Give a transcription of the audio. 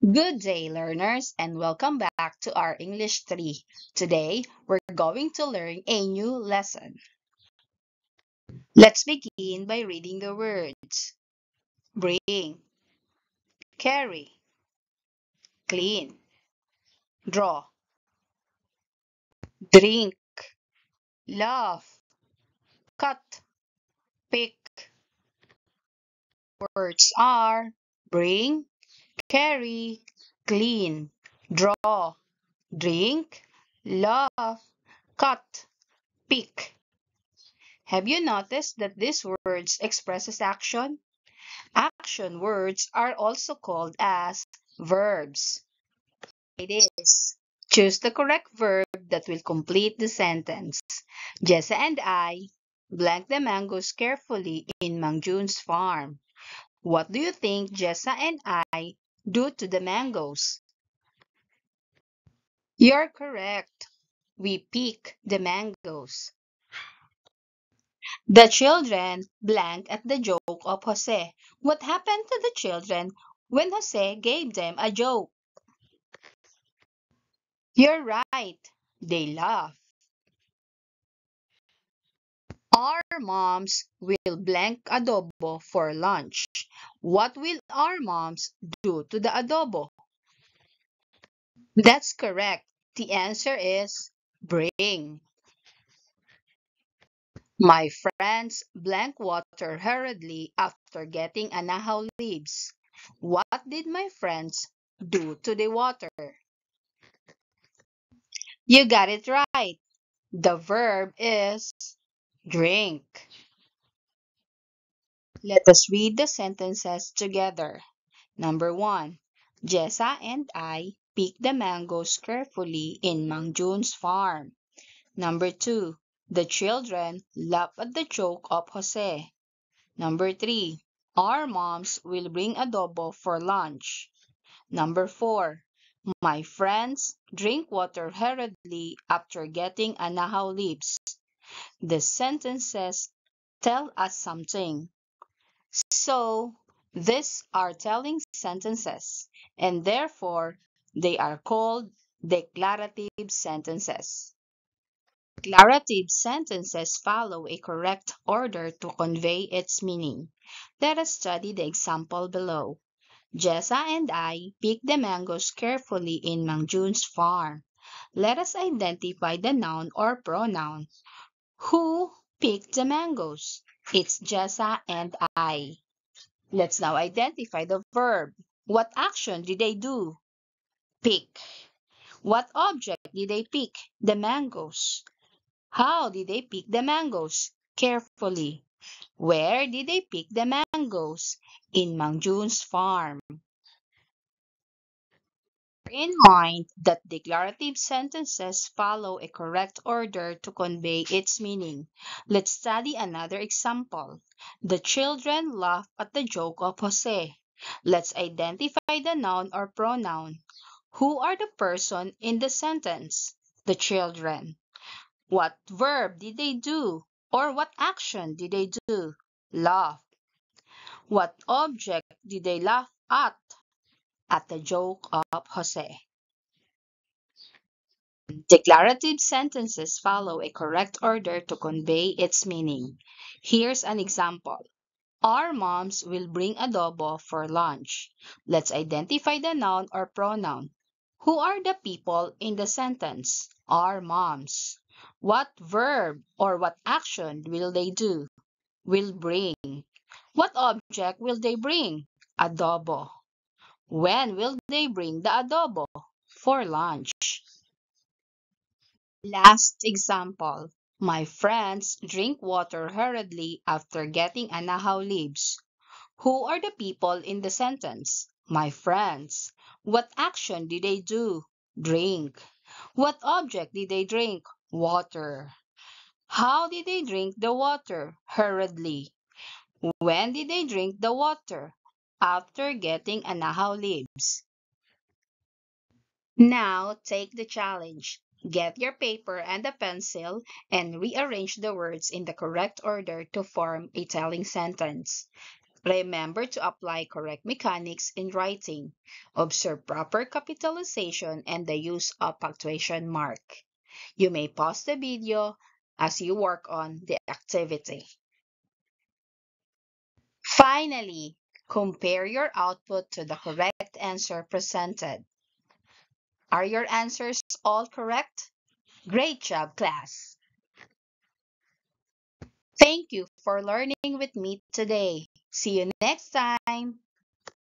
Good day, learners, and welcome back to our English 3. Today, we're going to learn a new lesson. Let's begin by reading the words. Bring, carry, clean, draw, drink, laugh, cut, pick. Words are bring, carry, clean, draw, drink, laugh, cut, pick. Have you noticed that these words expresses action? Action words are also called as verbs. It is. Choose the correct verb that will complete the sentence. Jessa and I blank the mangoes carefully in Mang Jun's farm. What do you think Jessa and I do to the mangoes? You're correct. We pick the mangoes. The children blank at the joke of Jose. What happened to the children when Jose gave them a joke? You're right. They laugh. Our moms will blank adobo for lunch. What will our moms do to the adobo? That's correct. The answer is bring. My friends blank water hurriedly after getting anahaw leaves. What did my friends do to the water? You got it right. The verb is drink. Let us read the sentences together. Number 1. Jessa and I picked the mangoes carefully in Mang Jun's farm. Number 2. The children laughed at the joke of Jose. Number 3. Our moms will bring adobo for lunch. Number 4. My friends drink water hurriedly after getting anahaw leaves. The sentences tell us something. So, these are telling sentences, and therefore, they are called declarative sentences. Declarative sentences follow a correct order to convey its meaning. Let us study the example below. Jessa and I picked the mangoes carefully in Mang Jun's farm. Let us identify the noun or pronoun. Who picked the mangoes? It's Jessa and I. Let's now identify the verb. What action did they do? Pick. What object did they pick? The mangoes. How did they pick the mangoes? Carefully. Where did they pick the mangoes? In Mang Jun's farm. Bear in mind that declarative sentences follow a correct order to convey its meaning. Let's study another example. The children laugh at the joke of Jose. Let's identify the noun or pronoun. Who are the person in the sentence? The children. What verb did they do? Or what action did they do? Laugh. What object did they laugh at? At the joke of Jose. Declarative sentences follow a correct order to convey its meaning. Here's an example. Our moms will bring adobo for lunch. Let's identify the noun or pronoun. Who are the people in the sentence? Our moms. What verb or what action will they do? Will bring. What object will they bring? Adobo. When will they bring the adobo? For lunch. Last example. My friends drink water hurriedly after getting anahaw leaves. Who are the people in the sentence? My friends. What action did they do? Drink. What object did they drink? Water. How did they drink the water? Hurriedly. When did they drink the water? After getting anahaw leaves. Now take the challenge. Get your paper and a pencil and rearrange the words in the correct order to form a telling sentence. Remember to apply correct mechanics in writing. Observe proper capitalization and the use of punctuation mark. You may pause the video as you work on the activity. Finally, compare your output to the correct answer presented. Are your answers all correct? Great job, class! Thank you for learning with me today. See you next time.